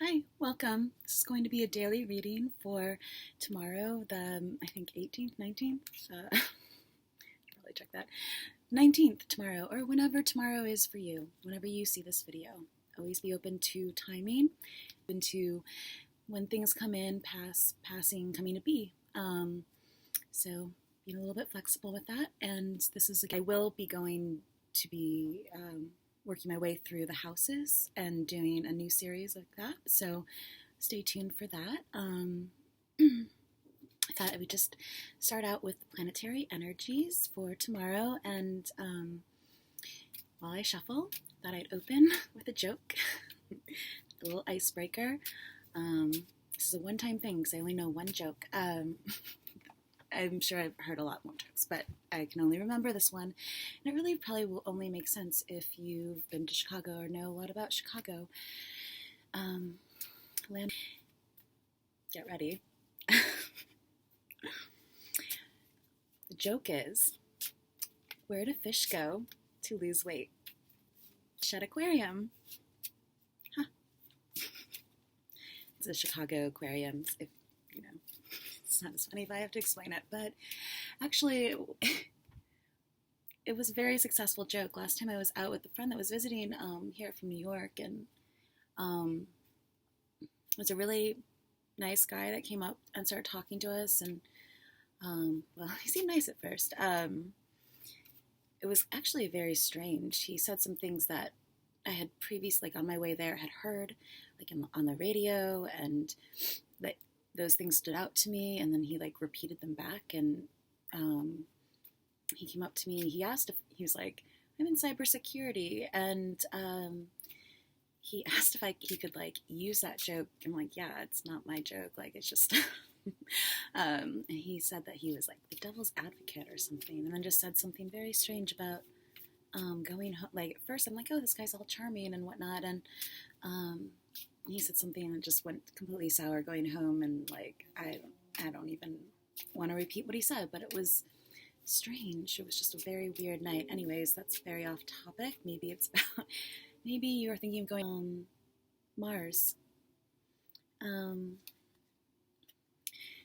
Hi, welcome. This is going to be a daily reading for tomorrow, I think 18th, 19th. Probably check that. 19th tomorrow, or whenever tomorrow is for you, whenever you see this video. Always be open to timing, open to when things come in, passing, coming to be. So being a little bit flexible with that. And I will be going to be working my way through the houses and doing a new series like that. So stay tuned for that. I thought I would just start out with the planetary energies for tomorrow. And while I shuffle, I thought I'd open with a joke, a little icebreaker. This is a one-time thing because I only know one joke. I'm sure I've heard a lot more jokes, but I can only remember this one. And it really probably will only make sense if you've been to Chicago or know a lot about Chicago. Get ready. The joke is, where do fish go to lose weight? Shed Aquarium. Huh. It's a Chicago aquarium, if you know. It's not as funny if I have to explain it, but actually it was a very successful joke. Last time I was out with a friend that was visiting here from New York, and it was a really nice guy that came up and started talking to us, and well, he seemed nice at first. It was actually very strange. He said some things that I had previously, like on my way there, had heard, like on the radio, and that those things stood out to me, and then he like repeated them back, and he came up to me, he was like, I'm in cybersecurity, and he asked if he could like use that joke. I'm like, yeah, it's not my joke, like it's just and he said that he was like the devil's advocate or something, and then just said something very strange about going home. Like at first I'm like, oh, this guy's all charming and whatnot, and he said something and just went completely sour going home, and like I don't even want to repeat what he said, but it was strange. It was just a very weird night. Anyways, that's very off topic. Maybe you're thinking of going Mars. And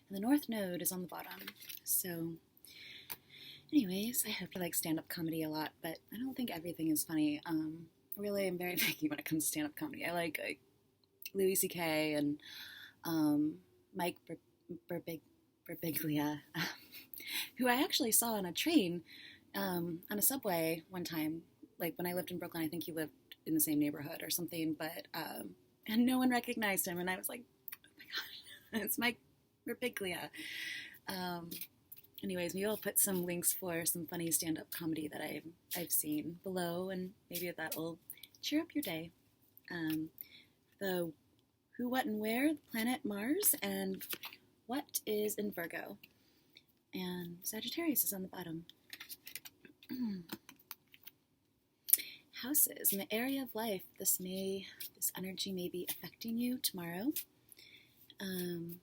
the North Node is on the bottom. So anyways, I hope you like stand-up comedy a lot, but I don't think everything is funny. Really, I'm very picky when it comes to stand-up comedy. I like Louis C.K. and Mike Birbiglia, who I actually saw on a train, on a subway one time. Like when I lived in Brooklyn, I think he lived in the same neighborhood or something, but and no one recognized him, and I was like, oh my god, it's Mike Birbiglia. Anyways, maybe I'll put some links for some funny stand-up comedy that I've seen below, and maybe that'll cheer up your day. The who, what, and where, the planet Mars, and what is in Virgo. And Sagittarius is on the bottom. Houses. In the area of life, this energy may be affecting you tomorrow. In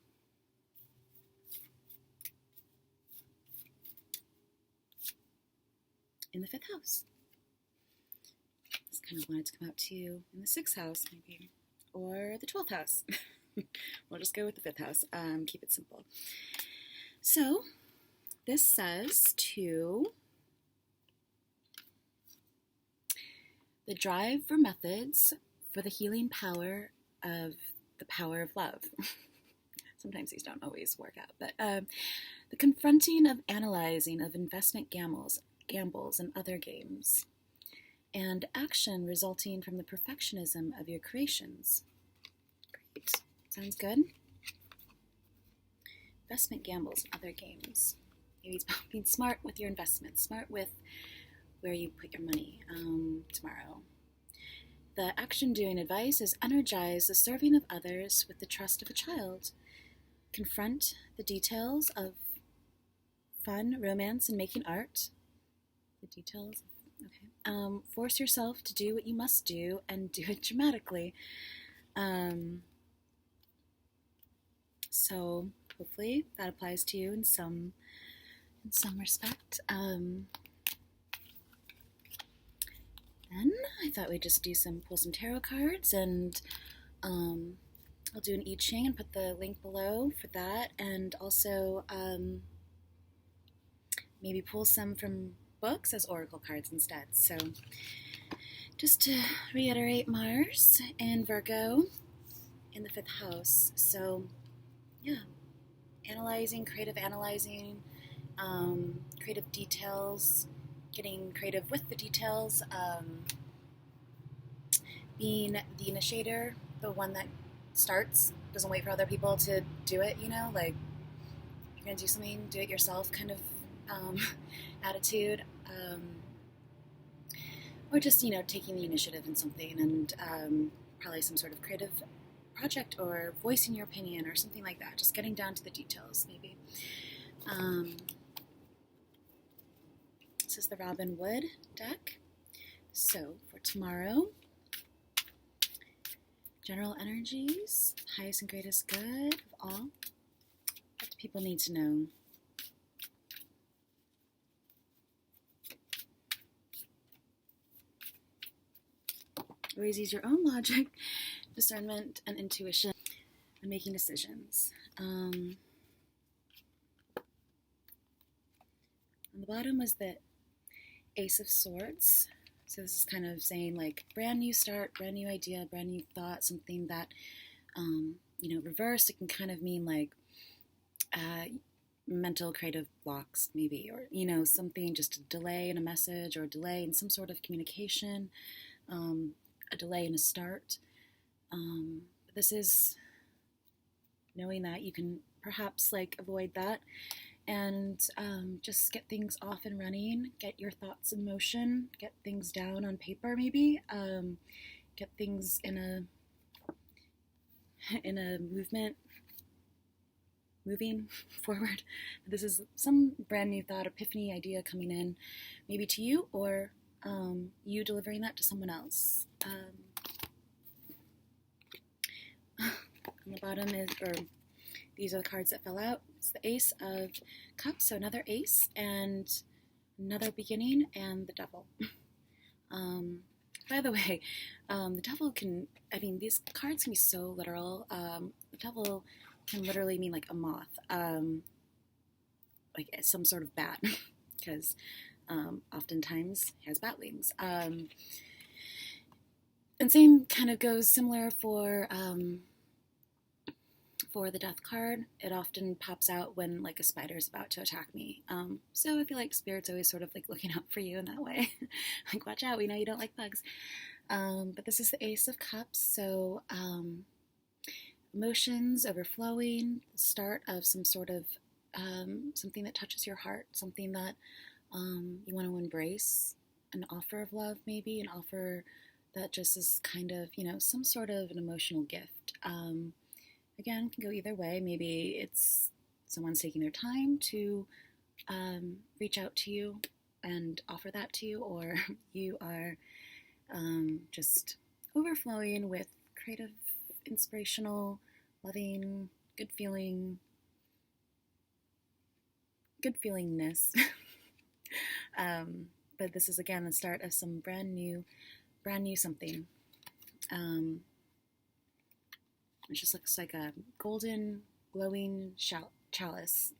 the 5th house. Just kind of wanted to come out to you in the 6th house, maybe. Or the 12th house. We'll just go with the 5th house. Keep it simple. So, this says to the drive for methods for the healing power of love. Sometimes these don't always work out, but the confronting of analyzing of investment gambles and other games, and action resulting from the perfectionism of your creations. Great. Sounds good. Investment gambles and other games. Maybe being smart with your investments, smart with where you put your money tomorrow. The action doing advice is energize the serving of others with the trust of a child. Confront the details of fun, romance, and making art. The details. Okay. Force yourself to do what you must do and do it dramatically. So hopefully that applies to you in some respect. Then I thought we'd just pull some tarot cards and I'll do an I Ching and put the link below for that, and also maybe pull some from books as oracle cards instead. So just to reiterate, Mars and Virgo in the 5th house. So yeah, creative analyzing, creative details, getting creative with the details, being the initiator, the one that starts, doesn't wait for other people to do it, like you're gonna do something, do it yourself kind of attitude, or just, taking the initiative in something, and probably some sort of creative project or voicing your opinion or something like that, just getting down to the details maybe. This is the Robin Wood deck. So for tomorrow, general energies, highest and greatest good of all. What do people need to know? Always use your own logic, discernment, and intuition when making decisions. On the bottom was the Ace of Swords. So this is kind of saying like brand new start, brand new idea, brand new thought, something that, reversed. It can kind of mean like mental creative blocks maybe, or, something, just a delay in a message or a delay in some sort of communication, a delay in a start. This is knowing that you can perhaps like avoid that and just get things off and running, get your thoughts in motion, get things down on paper maybe, get things in a moving forward. This is some brand new thought, epiphany, idea coming in maybe to you, or you delivering that to someone else. On the bottom these are the cards that fell out. It's the Ace of Cups, so another ace and another beginning, and the Devil. By the way, the Devil these cards can be so literal. The Devil can literally mean like a moth, like some sort of bat, because oftentimes it has bat wings. And same kind of goes similar for the Death card. It often pops out when like a spider is about to attack me. So I feel like Spirit's always sort of like looking out for you in that way. Like, watch out, we know you don't like bugs. But this is the Ace of Cups, so emotions overflowing, the start of some sort of something that touches your heart, something that you want to embrace, an offer of love maybe, an offer that just is kind of, some sort of an emotional gift. Again, can go either way. Maybe it's someone's taking their time to reach out to you and offer that to you, or you are just overflowing with creative, inspirational, loving, good feelingness. But this is again the start of some brand new something. It just looks like a golden, glowing chalice.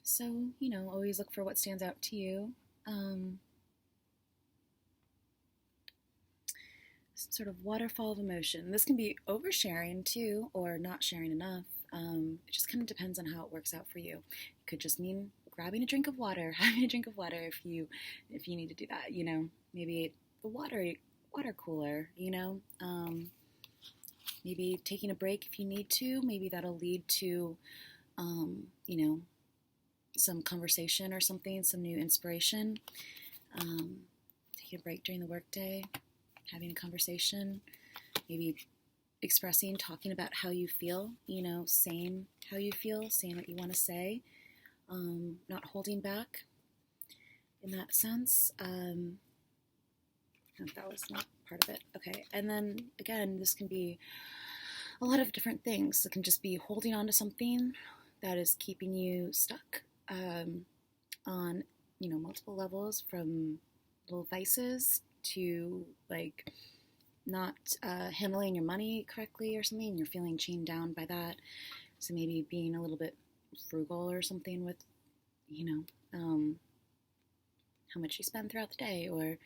So, always look for what stands out to you. Some sort of waterfall of emotion. This can be oversharing too, or not sharing enough. It just kind of depends on how it works out for you. It could just mean grabbing a drink of water, having a drink of water if you need to do that. Maybe the water cooler. Maybe taking a break if you need to. Maybe that'll lead to, some conversation or something, some new inspiration. Taking a break during the workday, having a conversation, maybe talking about how you feel, saying how you feel, saying what you want to say, not holding back in that sense. That was not part of it. Okay, and then again, this can be a lot of different things. It can just be holding on to something that is keeping you stuck on, multiple levels, from little vices to like not handling your money correctly or something, and you're feeling chained down by that. So maybe being a little bit frugal or something with, how much you spend throughout the day, or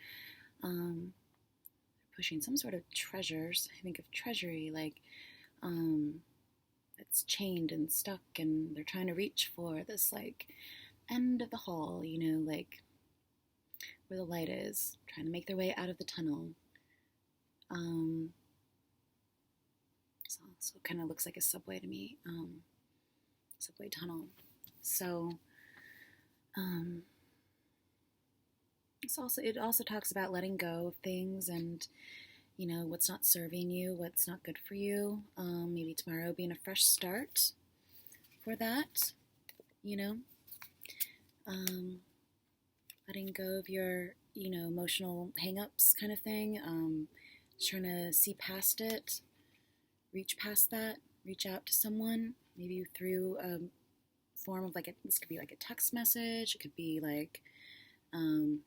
pushing some sort of treasures. I think of treasury, like it's chained and stuck, and they're trying to reach for this like end of the hall, like where the light is, trying to make their way out of the tunnel. So it kind of looks like a subway to me, subway tunnel. So it also talks about letting go of things, and what's not serving you, what's not good for you. Maybe tomorrow being a fresh start for that. Letting go of your emotional hang-ups kind of thing. Just trying to see past it, reach past that, reach out to someone, maybe through a form of this could be like a text message, it could be like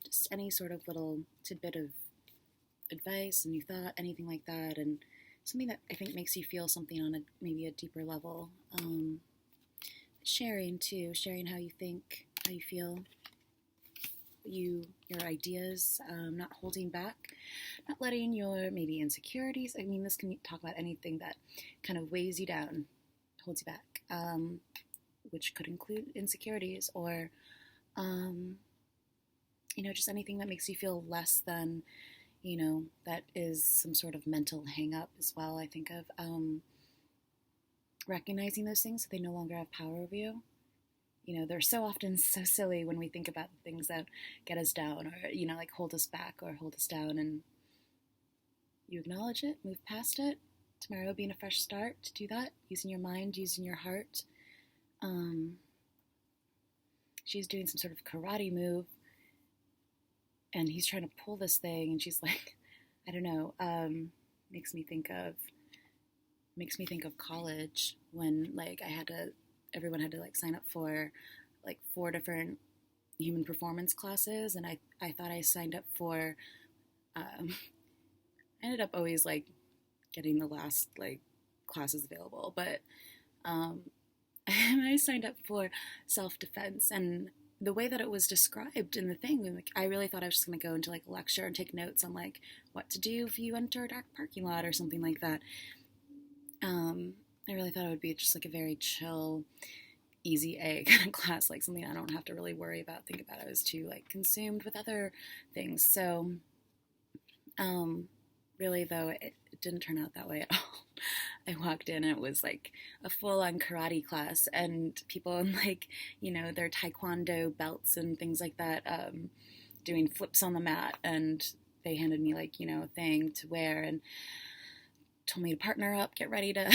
just any sort of little tidbit of advice, a new thought, anything like that, and something that I think makes you feel something on maybe a deeper level. Sharing how you think, how you feel, your ideas, not holding back, not letting your maybe insecurities. I mean, this can talk about anything that kind of weighs you down, holds you back, which could include insecurities, or just anything that makes you feel less than, that is some sort of mental hang up as well. I think of recognizing those things so they no longer have power over you. They're so often so silly when we think about the things that get us down, or, like hold us back or hold us down, and you acknowledge it, move past it. Tomorrow being a fresh start to do that, using your mind, using your heart. She's doing some sort of karate move, and he's trying to pull this thing, and she's like, I don't know, makes me think of college, when everyone had to sign up for 4 different human performance classes, and I thought I signed up for, I ended up always getting the last classes available, but I signed up for self-defense, and the way that it was described in the thing, I really thought I was just going to go into a lecture and take notes on what to do if you enter a dark parking lot or something like that. I really thought it would be just a very chill, easy A kind of class, something I don't have to really worry about, think about. I was too consumed with other things. So really though, it didn't turn out that way at all. I walked in and it was a full-on karate class, and people in their taekwondo belts and things like that, doing flips on the mat, and they handed me a thing to wear and told me to partner up, get ready to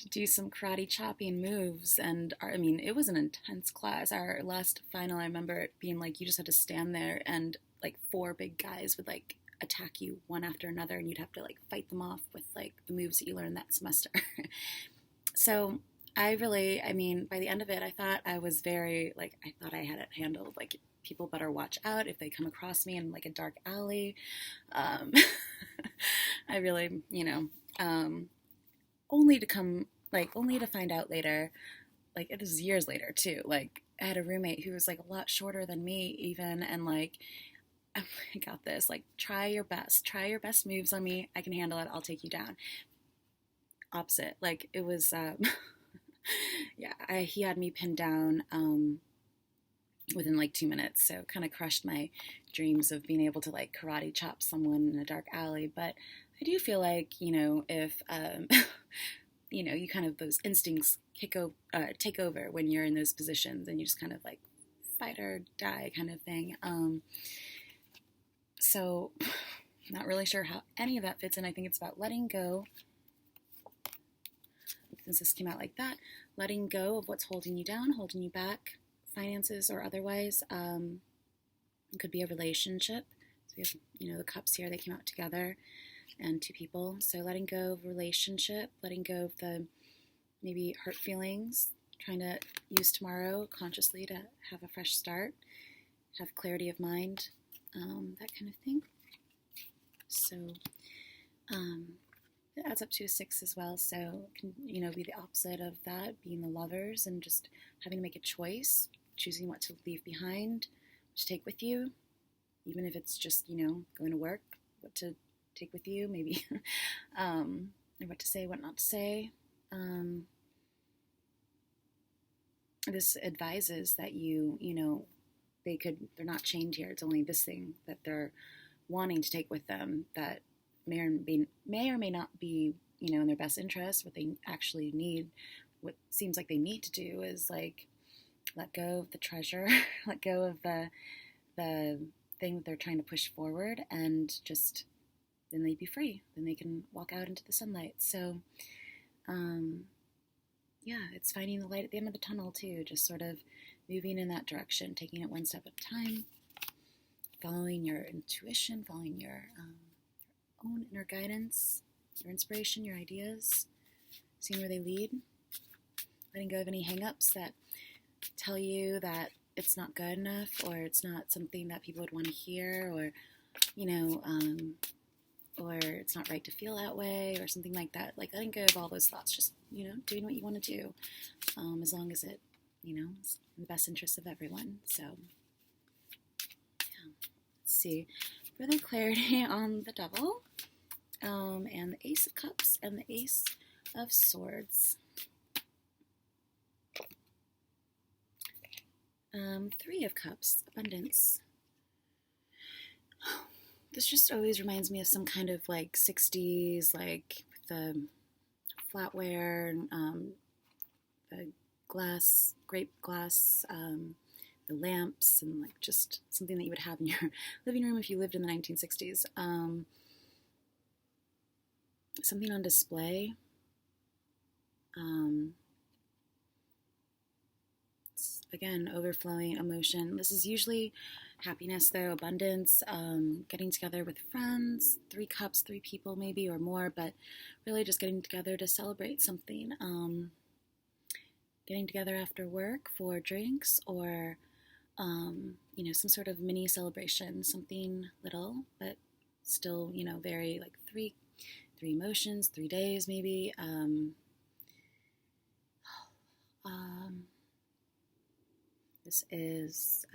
to do some karate chopping moves. And it was an intense class. Our last final, I remember it being you just had to stand there, and 4 big guys would attack you one after another, and you'd have to fight them off with the moves that you learned that semester. So by the end of it, I thought I was very I thought I had it handled. People better watch out if they come across me in a dark alley. I really, only to find out later, it was years later too. I had a roommate who was a lot shorter than me even, and I got this, try your best moves on me. I can handle it. I'll take you down. Opposite. It was, yeah, he had me pinned down, within 2 minutes. So it kind of crushed my dreams of being able to karate chop someone in a dark alley. But I do feel if, you kind of, those instincts take over when you're in those positions, and you just kind of fight or die kind of thing. So not really sure how any of that fits in. I think it's about letting go, since this came out like that, letting go of what's holding you down, holding you back, finances or otherwise. It could be a relationship. So we have, the cups here, they came out together, and 2 people. So letting go of relationship, letting go of the maybe hurt feelings, trying to use tomorrow consciously to have a fresh start, have clarity of mind, that kind of thing. So adds up to a 6 as well, so it can, be the opposite of that, being the lovers and just having to make a choice, choosing what to leave behind, what to take with you, even if it's just, going to work, what to take with you, maybe, and what to say, what not to say. This advises that they're not chained here. It's only this thing that they're wanting to take with them that may or may not be, in their best interest. What they actually need, what seems like they need to do is like let go of the treasure, let go of the thing that they're trying to push forward, and just then they'd be free. Then they can walk out into the sunlight. So, it's finding the light at the end of the tunnel too, just sort of moving in that direction, taking it one step at a time, following your intuition, following your own inner guidance, your inspiration, your ideas, seeing where they lead, letting go of any hang-ups that tell you that it's not good enough, or it's not something that people would want to hear, or, or it's not right to feel that way, or something like that. Like letting go of all those thoughts, just, doing what you want to do, as long as it, is in the best interest of everyone. So, yeah. Let's see. Further clarity on the Devil, and the Ace of Cups and the Ace of Swords. 3 of Cups, abundance. This just always reminds me of some kind of like 60s, like with the flatware, the glass, grape glass, the lamps, and like just something that you would have in your living room if you lived in the 1960s. Something on display. Again, overflowing emotion. This is usually happiness, though, abundance, getting together with friends, 3 cups, 3 people maybe or more, but really just getting together to celebrate something. Getting together after work for drinks, or, some sort of mini celebration, something little, but still, very like three emotions, 3 days maybe. This is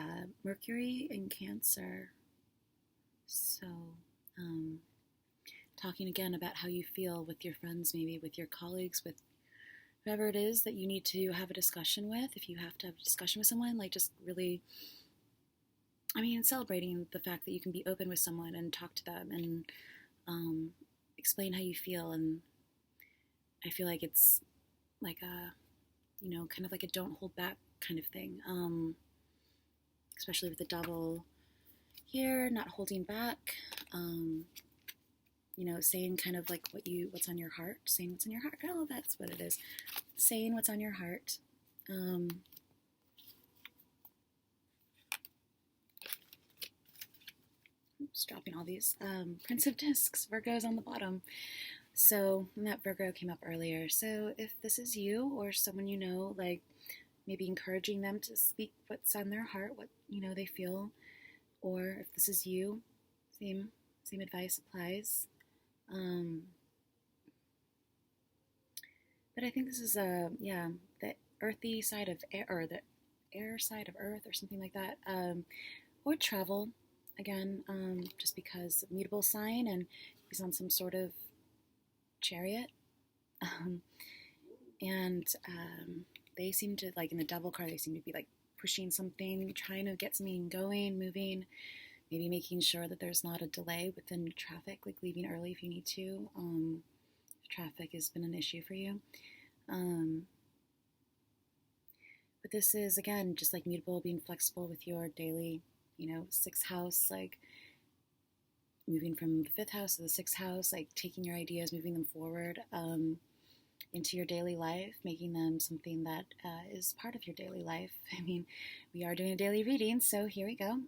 Mercury in Cancer. So, talking again about how you feel with your friends, maybe with your colleagues, with whoever it is that you need to have a discussion with. If you have to have a discussion with someone, like just really, celebrating the fact that you can be open with someone and talk to them and explain how you feel. And I feel like it's like a, kind of like a don't hold back kind of thing, especially with the Devil here, not holding back, saying kind of like what's on your heart, saying what's on your heart. Oh, that's what it is, saying what's on your heart. Oops, dropping all these. Prince of Discs, Virgo's on the bottom. So that Virgo came up earlier. So if this is you or someone like maybe encouraging them to speak what's on their heart, what they feel, or if this is you, same advice applies. But I think this is the earthy side of air, or the air side of earth, or something like that, or travel again, just because mutable sign, and he's on some sort of chariot, and they seem to, like in the Devil card, they seem to be like pushing something, trying to get something going, moving, maybe making sure that there's not a delay within traffic, like leaving early if you need to, if traffic has been an issue for you. But this is, again, just like mutable, being flexible with your daily, 6th house, like moving from the 5th house to the 6th house, like taking your ideas, moving them forward into your daily life, making them something that is part of your daily life. We are doing a daily reading, so here we go.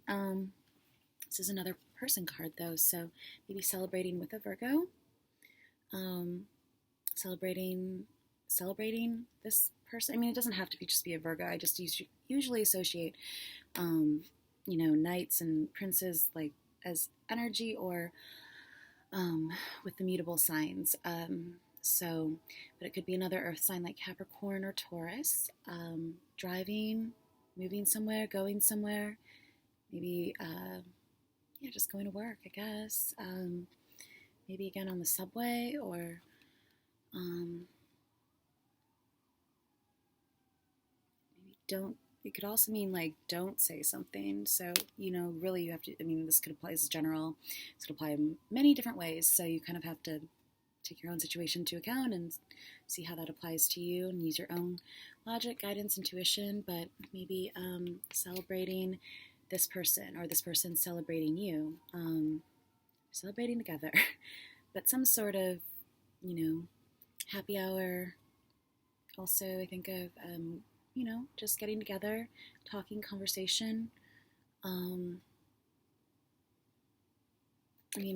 This is another person card, though, so maybe celebrating with a Virgo, celebrating this person. It doesn't have to just be a Virgo. I just usually associate, knights and princes like as energy, or with the mutable signs. But it could be another earth sign like Capricorn or Taurus. Driving, moving somewhere, going somewhere, maybe, yeah, just going to work, I guess. Maybe again on the subway, or maybe don't. It could also mean like don't say something. So, really you have to, this could apply as general. This could apply in many different ways. So you kind of have to take your own situation into account and see how that applies to you and use your own logic, guidance, intuition, but maybe celebrating this person or this person celebrating you, celebrating together, but some sort of, happy hour. Also, I think of, just getting together, talking, conversation.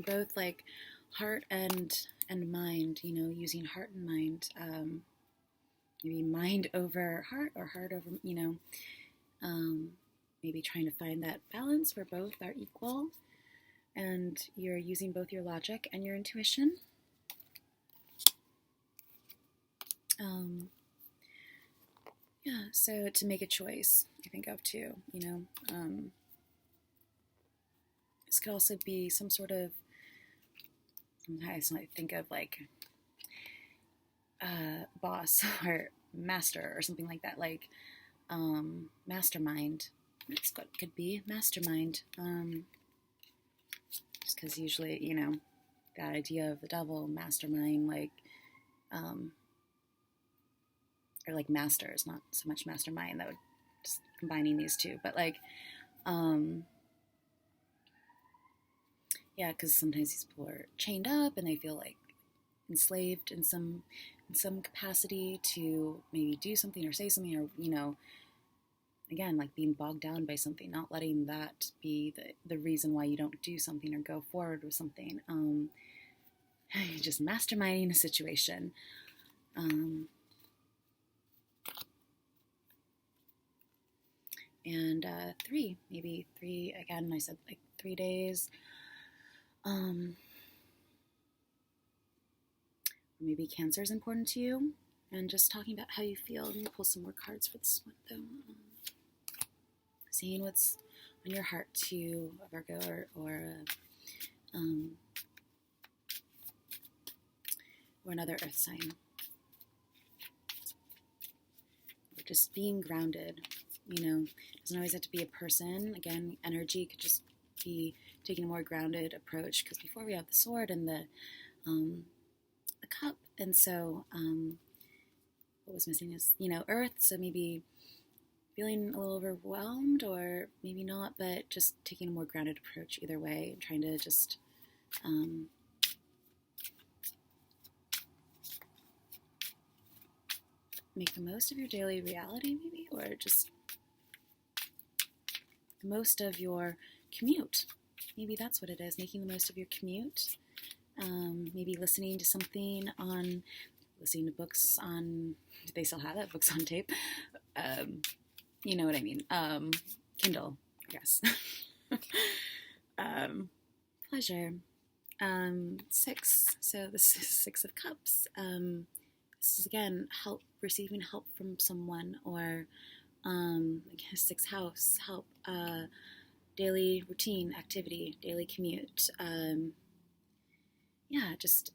Both like heart and mind, using heart and mind, maybe mind over heart or heart over, maybe trying to find that balance where both are equal and you're using both your logic and your intuition. Yeah, so to make a choice, I think of too, this could also be some sort of, sometimes I think of like boss or master or something like that, like mastermind. That's what it could be, mastermind. Just because usually, that idea of the devil, mastermind, like, or like masters, not so much mastermind, that would just combining these two, but like, yeah, because sometimes these people are chained up and they feel like enslaved in some capacity to maybe do something or say something, or again, like being bogged down by something, not letting that be the reason why you don't do something or go forward with something. Just masterminding a situation. And maybe three, again, I said like 3 days. Maybe Cancer is important to you, and just talking about how you feel. I'm going to pull some more cards for this one, though. Seeing what's on your heart to a Virgo or another earth sign. Or just being grounded, It doesn't always have to be a person. Again, energy could just be taking a more grounded approach, because before we have the sword and the cup, and so what was missing is, earth, so maybe feeling a little overwhelmed, or maybe not, but just taking a more grounded approach either way, and trying to just make the most of your daily reality, maybe, or just the most of your commute. Maybe that's what it is, making the most of your commute. Maybe listening to something listening to books on, do they still have that? Books on tape? You know what I mean. Kindle, I guess. Pleasure. 6. So this is 6 of Cups. This is, again, receiving help from someone, or I guess 6th house, help, daily routine, activity, daily commute. Just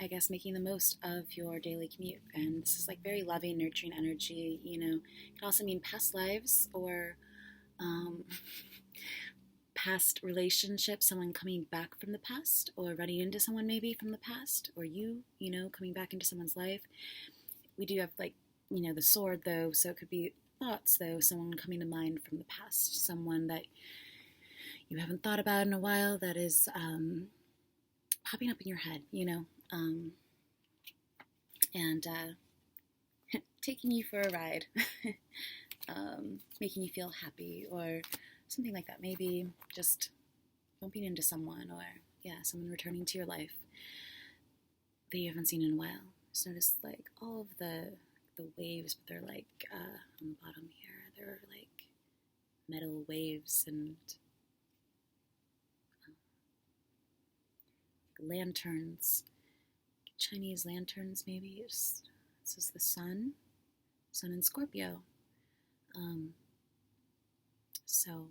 I guess making the most of your daily commute. And this is like very loving, nurturing energy. It can also mean past lives, or past relationships, someone coming back from the past, or running into someone maybe from the past, or you coming back into someone's life. We do have like, the sword though, so it could be thoughts though, someone coming to mind from the past, someone that you haven't thought about in a while that is popping up in your head, and taking you for a ride, making you feel happy, or something like that. Maybe just bumping into someone, or someone returning to your life that you haven't seen in a while. Just notice like all of the waves, but they're like on the bottom here, they're like metal waves, and lanterns, Chinese lanterns maybe. This is the sun in Scorpio. Um, so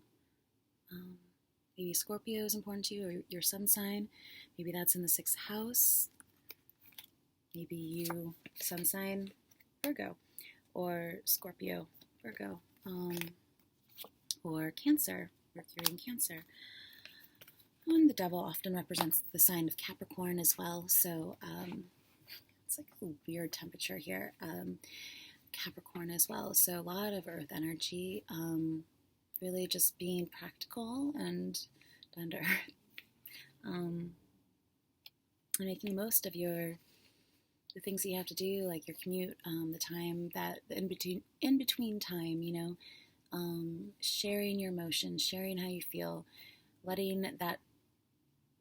maybe Scorpio is important to you, or your sun sign. Maybe that's in the 6th house. Maybe you, sun sign, Virgo, or Scorpio, Virgo, or Cancer, Mercury in Cancer. And the devil often represents the sign of Capricorn as well, so it's like a weird temperature here. Capricorn as well, so a lot of earth energy, really just being practical and down to earth, and making the most of the things that you have to do, like your commute, the time that the in between time, sharing your emotions, sharing how you feel, letting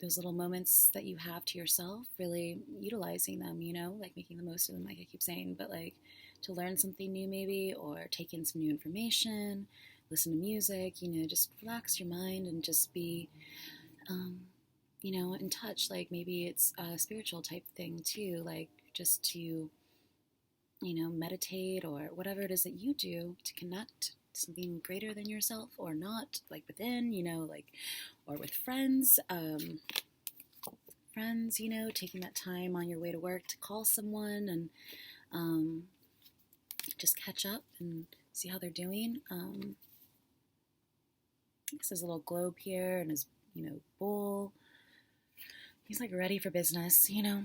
those little moments that you have to yourself, really utilizing them, like making the most of them, like I keep saying, but like to learn something new maybe, or take in some new information, listen to music, just relax your mind and just be, in touch. Like maybe it's a spiritual type thing too, like just to, meditate or whatever it is that you do to connect to something greater than yourself, or not, like within, or with friends, taking that time on your way to work to call someone and just catch up and see how they're doing. His little globe here and his, bowl. He's like ready for business, seems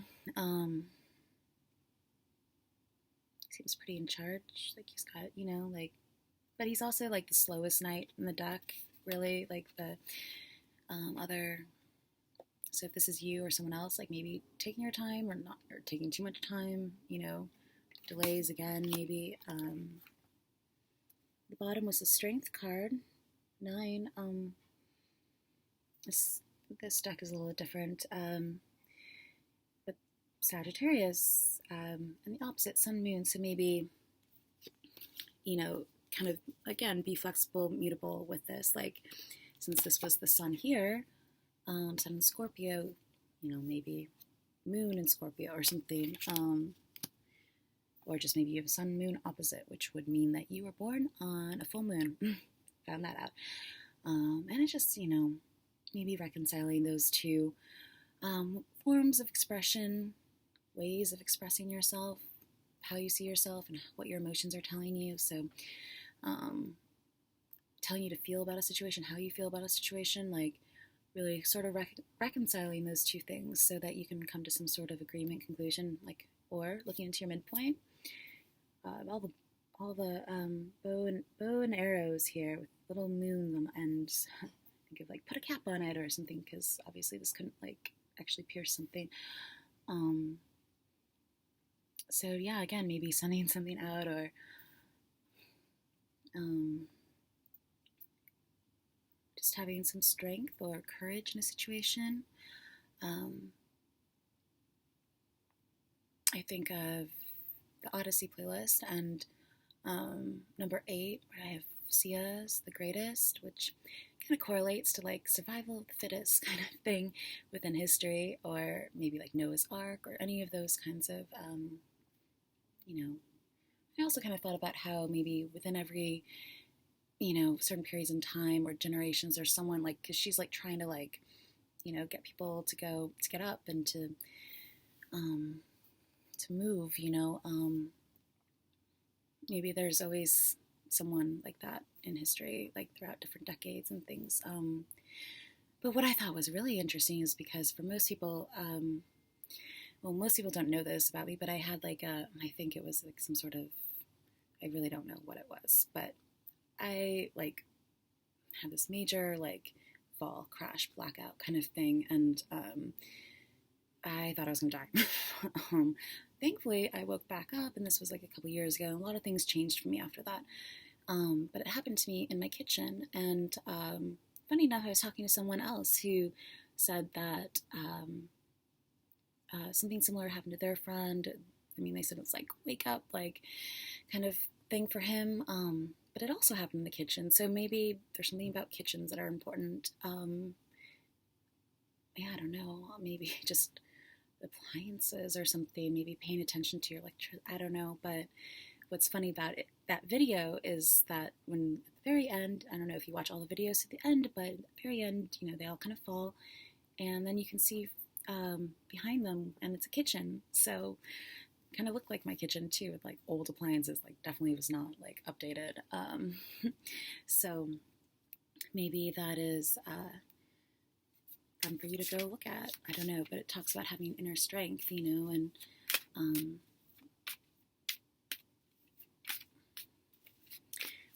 pretty in charge. Like he's got, but he's also like the slowest knight in the deck, really, like the other. So if this is you or someone else, like maybe taking your time or not, or taking too much time, delays again, maybe. The bottom was the Strength card, 9. This deck is a little different, but Sagittarius, and the opposite, Sun, Moon, so maybe, kind of, again, be flexible, mutable with this, like, since this was the Sun here, Sun in Scorpio, maybe Moon in Scorpio or something, or just maybe you have a Sun, Moon opposite, which would mean that you were born on a full moon. Found that out. And it's just, maybe reconciling those two forms of expression, ways of expressing yourself, how you see yourself, and what your emotions are telling you. So, telling you to feel about a situation, how you feel about a situation, like really sort of reconciling those two things so that you can come to some sort of agreement, conclusion, like, or looking into your midpoint. All the bow and arrows here with little moons on the ends. Think of like put a cap on it or something, because obviously this couldn't like actually pierce something. So yeah, again, maybe sunning something out, or just having some strength or courage in a situation. I think of the Odyssey playlist and number 8, where I have Sia's The Greatest, which kind of correlates to like survival of the fittest kind of thing within history, or maybe like Noah's Ark, or any of those kinds of, I also kind of thought about how maybe within every, certain periods in time or generations, there's someone like, because she's like trying to like, get people to get up and to move, maybe there's always someone like that in history, like throughout different decades and things. But what I thought was really interesting is because for most people, most people don't know this about me, but I had like I think it was like some sort of, I really don't know what it was, but I like had this major like fall, crash, blackout kind of thing, and I thought I was going to die. Thankfully, I woke back up, and this was like a couple years ago. A lot of things changed for me after that. But it happened to me in my kitchen, and funny enough, I was talking to someone else who said that something similar happened to their friend. I mean, they said it's like wake up, like kind of thing for him. But it also happened in the kitchen, so maybe there's something about kitchens that are important. yeah, I don't know, maybe just appliances or something, maybe paying attention to your electric, I don't know. But what's funny about it, that video is that when at the very end, I don't know if you watch all the videos at the end, but at the very end, they all kind of fall, and then you can see behind them, and it's a kitchen. So kind of looked like my kitchen too, with like old appliances, like definitely was not like updated. So maybe that is fun for you to go look at. I don't know, but it talks about having inner strength, and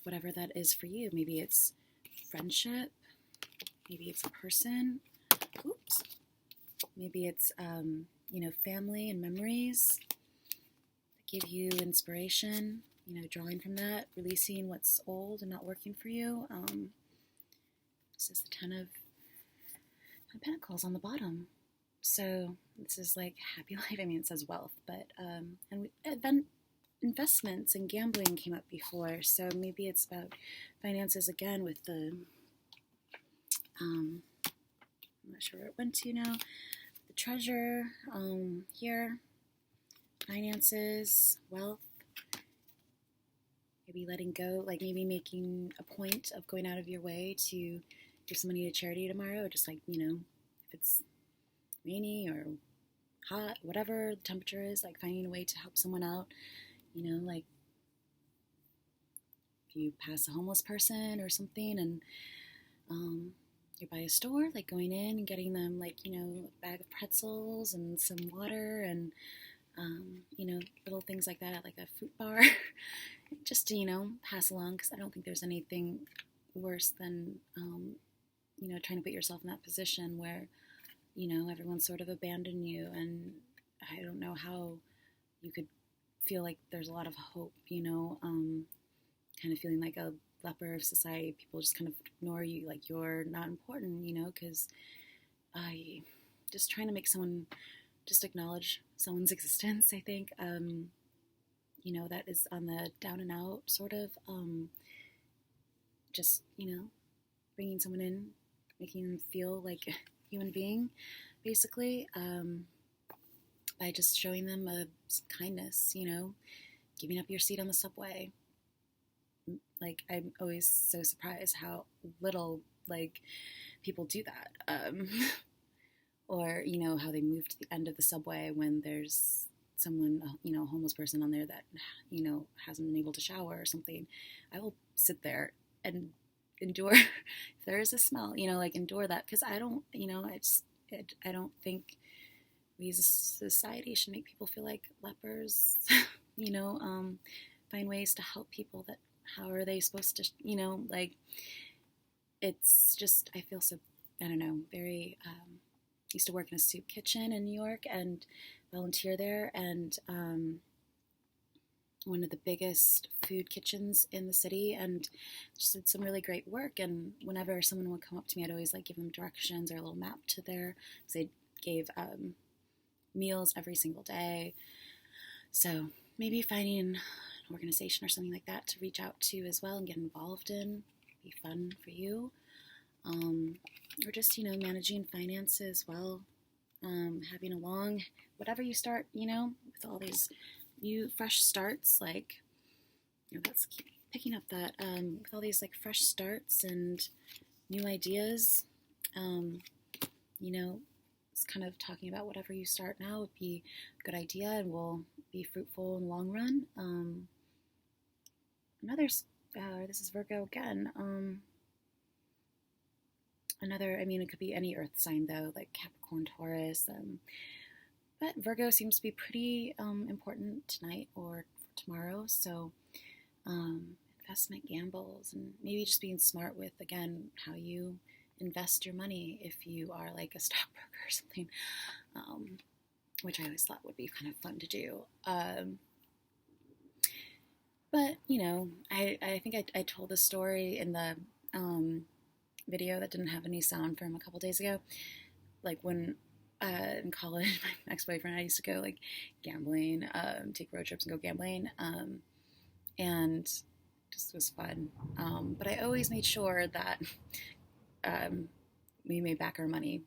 whatever that is for you. Maybe it's friendship, maybe it's a person, oops, maybe it's, family and memories that give you inspiration, drawing from that, releasing what's old and not working for you. This is the Ten of Pentacles on the bottom. So this is like happy life. I mean, it says wealth, but, and investments and gambling came up before. So maybe it's about finances again with the, I'm not sure where it went to now. The treasure, here, finances, wealth, maybe letting go, like maybe making a point of going out of your way to give some money to charity tomorrow, or just like, if it's rainy or hot, whatever the temperature is, like finding a way to help someone out, like if you pass a homeless person or something and you're by a store, like going in and getting them like, a bag of pretzels and some water and, little things like that, like a fruit bar, just to, pass along, because I don't think there's anything worse than, trying to put yourself in that position where, everyone's sort of abandoned you, and I don't know how you could feel like there's a lot of hope, kind of feeling like a leper of society. People just kind of ignore you, like you're not important, because I just trying to make someone just acknowledge someone's existence, I think, that is on the down and out sort of, just, bringing someone in, making them feel like a human being, basically, by just showing them some kindness, giving up your seat on the subway. Like, I'm always so surprised how little, like, people do that. Or, how they move to the end of the subway when there's someone, a homeless person on there that, hasn't been able to shower or something. I will sit there and endure if there is a smell, like endure that, because I don't, I don't think we as a society should make people feel like lepers, find ways to help people that, how are they supposed to, like, it's just, I feel so, I don't know, very, used to work in a soup kitchen in New York and volunteer there, and one of the biggest food kitchens in the city, and just did some really great work. And whenever someone would come up to me, I'd always like give them directions or a little map to their, because they gave meals every single day. So maybe finding an organization or something like that to reach out to as well and get involved in, be fun for you. Or just, managing finances well, having a long, whatever you start, with all these new fresh starts, like, that's picking up that, with all these like fresh starts and new ideas, it's kind of talking about whatever you start now would be a good idea and will be fruitful in the long run. This is Virgo again. It could be any earth sign though, like Capricorn, Taurus, but Virgo seems to be pretty important tonight or for tomorrow. So investment gambles, and maybe just being smart with, again, how you invest your money if you are like a stockbroker or something, which I always thought would be kind of fun to do. But, I think I told this story in the video that didn't have any sound from a couple days ago. Like when in college, my ex-boyfriend and I used to go like gambling, take road trips and go gambling, and just was fun. But I always made sure that we may back our money,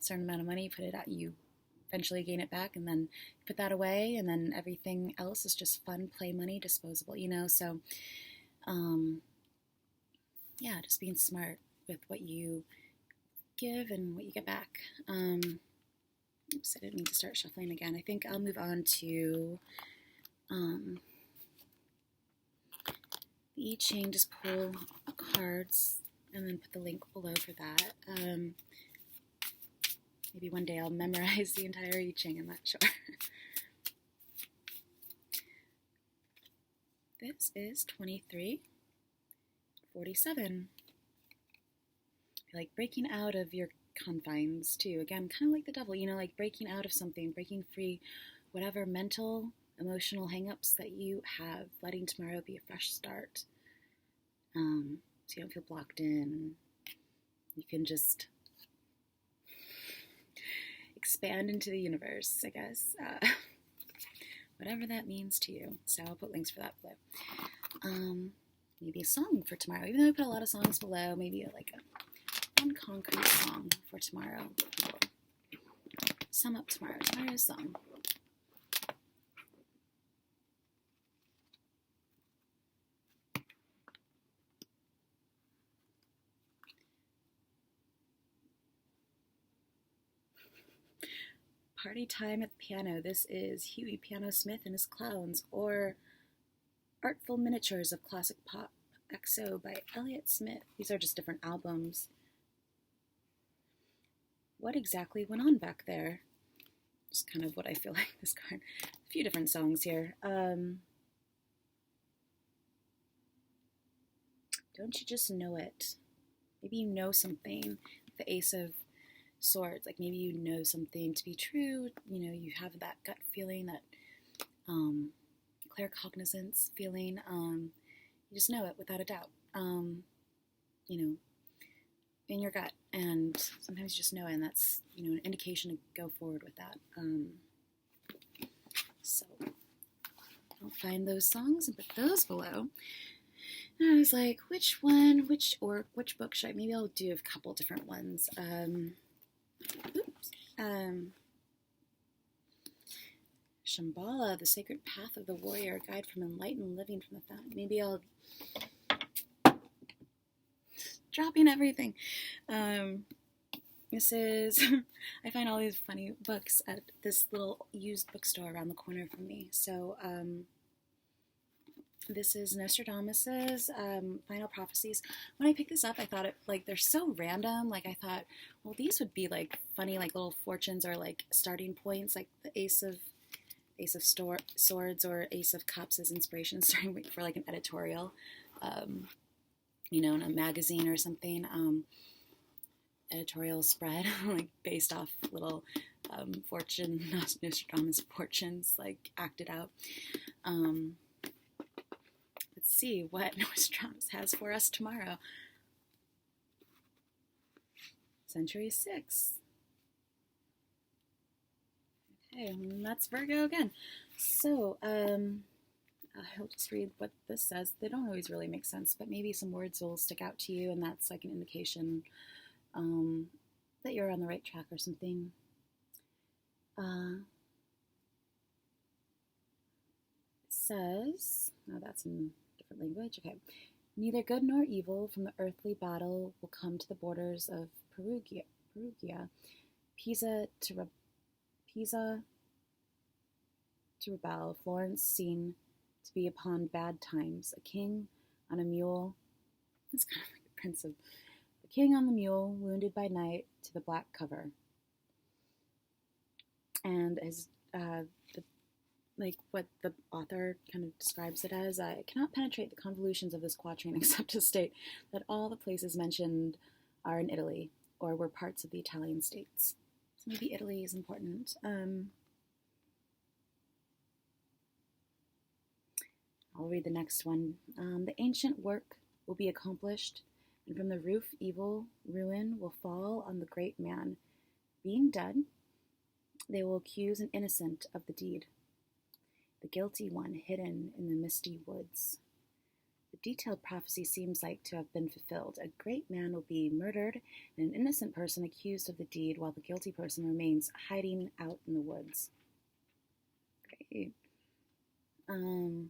certain amount of money, put it out, you eventually gain it back, and then put that away, and then everything else is just fun play money, disposable, so yeah, just being smart with what you give and what you get back. Oops, I didn't mean to start shuffling again. I think I'll move on to the I Ching. Just pull cards and then put the link below for that. Maybe one day I'll memorize the entire I Ching, I'm not sure. This is 2347. Like breaking out of your confines too. Again, kind of like the devil, like breaking out of something, breaking free, whatever mental, emotional hangups that you have, letting tomorrow be a fresh start. So you don't feel blocked in. You can just expand into the universe, I guess. Whatever that means to you. So I'll put links for that below. Maybe a song for tomorrow. Even though I put a lot of songs below, maybe like one concrete song for tomorrow. Sum up tomorrow's song. Party Time at the Piano. This is Huey Piano Smith and His Clowns, or Artful Miniatures of Classic Pop XO by Elliott Smith. These are just different albums. What exactly went on back there? Just kind of what I feel like this card. A few different songs here. Don't you just know it? Maybe you know something. The Ace of Swords, like maybe you know something to be true, you have that gut feeling, that claircognizance feeling, you just know it without a doubt, in your gut, and sometimes you just know it, and that's, an indication to go forward with that. So I'll find those songs and put those below. And I was like, which book should I, maybe I'll do a couple different ones. Shambhala, The Sacred Path of the Warrior, Guide from Enlightened Living from the Fountain. Maybe I'll dropping everything. This is I find all these funny books at this little used bookstore around the corner from me. So this is Nostradamus's Final Prophecies. When I picked this up, I thought they're so random. Like I thought, well, these would be like funny, like little fortunes or like starting points, like the Ace of Swords or Ace of Cups as inspiration, starting for like an editorial, in a magazine or something. Editorial spread, like based off little Nostradamus fortunes, like acted out. Let's see what Nostradamus has for us tomorrow. Century 6. Okay, and that's Virgo again. So, I'll just read what this says. They don't always really make sense, but maybe some words will stick out to you, and that's like an indication that you're on the right track or something. It says, that's in different language. Okay. Neither good nor evil from the earthly battle will come to the borders of Perugia, Pisa to rebel, Florence seen to be upon bad times, a king on a mule. It's kind of like the Prince of the King on the Mule, wounded by night to the black cover. And his what the author kind of describes it as, I cannot penetrate the convolutions of this quatrain except to state that all the places mentioned are in Italy, or were parts of the Italian states. So maybe Italy is important. I'll read the next one. The ancient work will be accomplished, and from the roof evil ruin will fall on the great man. Being done, they will accuse an innocent of the deed, the guilty one hidden in the misty woods. The detailed prophecy seems like to have been fulfilled. A great man will be murdered, and an innocent person accused of the deed, while the guilty person remains hiding out in the woods. Great. I'll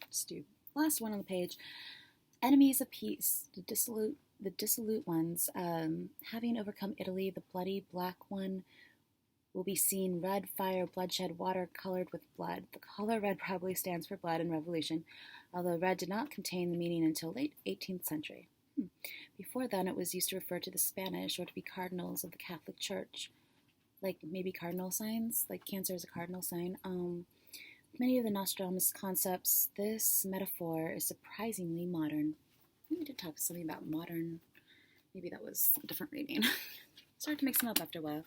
just do last one on the page. Enemies of peace, the dissolute ones, having overcome Italy, the bloody black one will be seen red fire, bloodshed, water colored with blood. The color red probably stands for blood and revolution, although red did not contain the meaning until late 18th century. Before then, it was used to refer to the Spanish or to be cardinals of the Catholic Church, like maybe cardinal signs, like Cancer is a cardinal sign. Many of the Nostradamus concepts, this metaphor is surprisingly modern. We need to talk something about modern. Maybe that was a different reading. Started to mix them up after a while.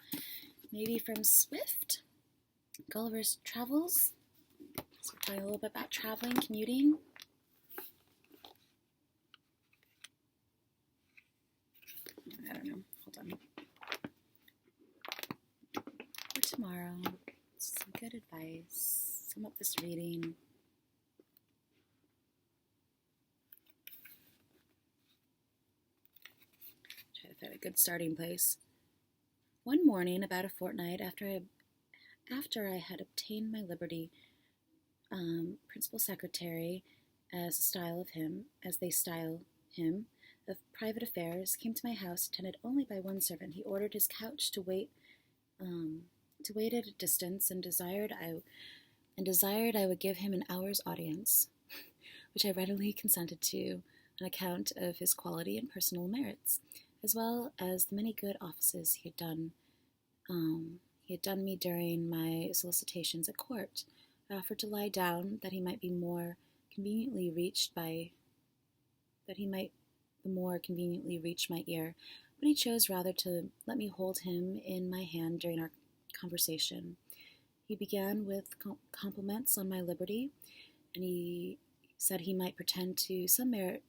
Maybe from Swift, Gulliver's Travels. So we're talking a little bit about traveling, commuting. I don't know. Hold on. For tomorrow, some good advice. Sum up this reading. Try to find a good starting place. One morning, about a fortnight after I had obtained my liberty, principal secretary, as they style him, of private affairs, came to my house, attended only by one servant. He ordered his couch to wait at a distance, and desired I would give him an hour's audience, which I readily consented to on account of his quality and personal merits, as well as the many good offices he had done me during my solicitations at court. I offered to lie down that he might the more conveniently reach my ear, but he chose rather to let me hold him in my hand during our conversation. He began with compliments on my liberty, and he said he might pretend to some merit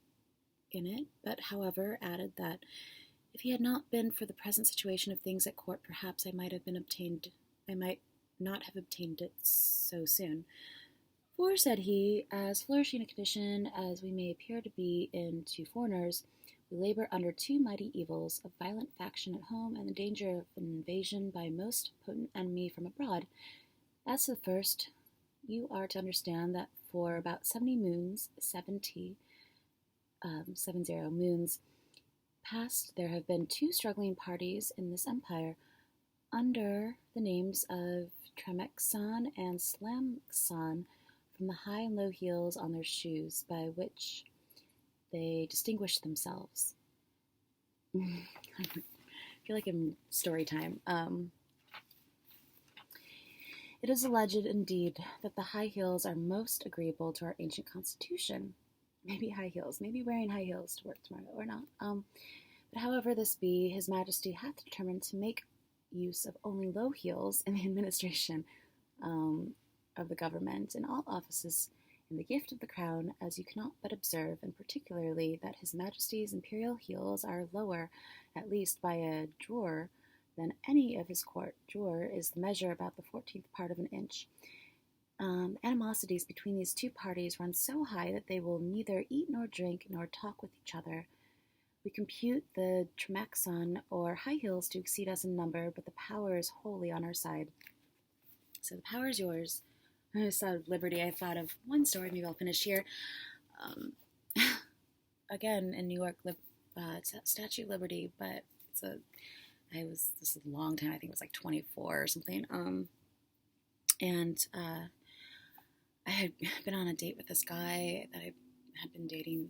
in it, but however added that if he had not been for the present situation of things at court, perhaps I might not have obtained it so soon. For, said he, as flourishing a condition as we may appear to be in to foreigners, we labor under two mighty evils, of violent faction at home and the danger of an invasion by a most potent enemy from abroad. As to the first, you are to understand that for about 70 moons past, there have been two struggling parties in this empire under the names of Tremexan and Slamxan, from the high and low heels on their shoes, by which they distinguish themselves. I feel like I'm story time. It is alleged, indeed, that the high heels are most agreeable to our ancient constitution. Maybe high heels, maybe wearing high heels to work tomorrow, or not. But however this be, His Majesty hath determined to make use of only low heels in the administration of the government in all offices in the gift of the crown, as you cannot but observe, and particularly that His Majesty's imperial heels are lower, at least by a drawer, than any of his court. Drawer is the measure about the 14th part of an inch. Animosities between these two parties run so high that they will neither eat nor drink nor talk with each other. We compute the Tremaxon or high heels to exceed us in number, but the power is wholly on our side. So the power is yours. I just thought of liberty. I thought of one story. Maybe I'll finish here. Again, in New York, it's Statue of Liberty, but this is a long time. I think it was like 24 or something. And I had been on a date with this guy that I had been dating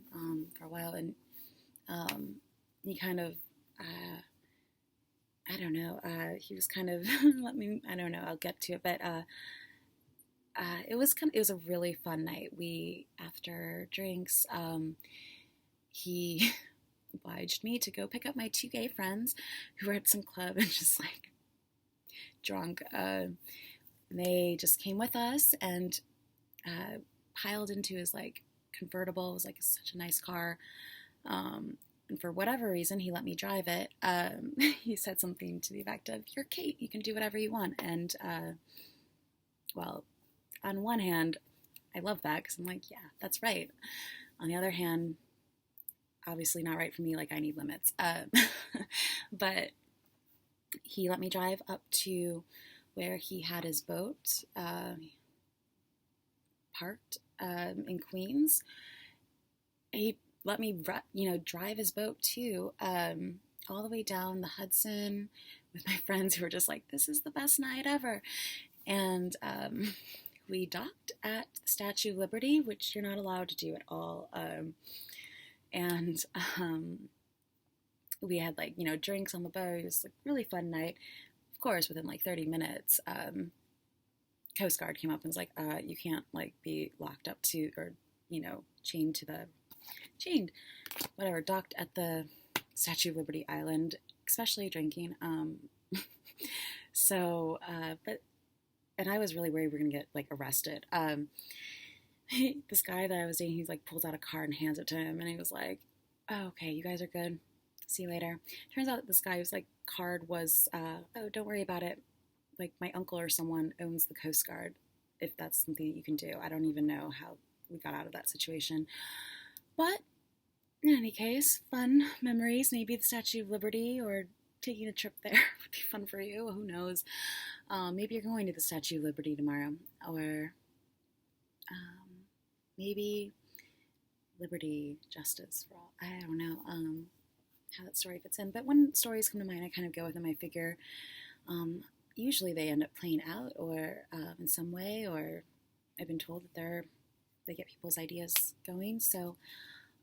for a while, and he kind of, I don't know, he was kind of, I don't know, I'll get to it, but it was a really fun night. After drinks, he obliged me to go pick up my two gay friends who were at some club and just like drunk. They just came with us and piled into his like convertible. It was like such a nice car. And for whatever reason, he let me drive it. He said something to the effect of, "You're Kate, you can do whatever you want." And well, on one hand, I love that because I'm like, yeah, that's right. On the other hand, obviously not right for me. Like I need limits. But he let me drive up to where he had his boat parked in Queens. He let me, drive his boat too, all the way down the Hudson with my friends who were just like, this is the best night ever. And we docked at the Statue of Liberty, which you're not allowed to do at all. And we had drinks on the boat. It was like a really fun night. Of course, within like 30 minutes, Coast Guard came up and was like, you can't like be locked up to, or, chained, whatever, docked at the Statue of Liberty Island, especially drinking. And I was really worried we were going to get like arrested. This guy that I was dating, he's like pulls out a card and hands it to him. And he was like, oh, okay, you guys are good. See you later. Turns out that this guy whose like card was, oh, don't worry about it. Like my uncle or someone owns the Coast Guard, if that's something that you can do. I don't even know how we got out of that situation. But in any case, fun memories. Maybe the Statue of Liberty or taking a trip there would be fun for you. Who knows? Maybe you're going to the Statue of Liberty tomorrow. Or maybe liberty, justice for all. I don't know how that story fits in. But when stories come to mind, I kind of go with them. I figure usually they end up playing out or in some way, or I've been told that they get people's ideas going. So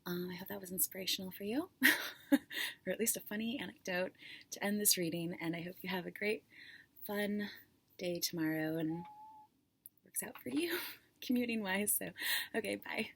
I hope that was inspirational for you, or at least a funny anecdote to end this reading. And I hope you have a great, fun day tomorrow and works out for you commuting wise. So, okay, bye.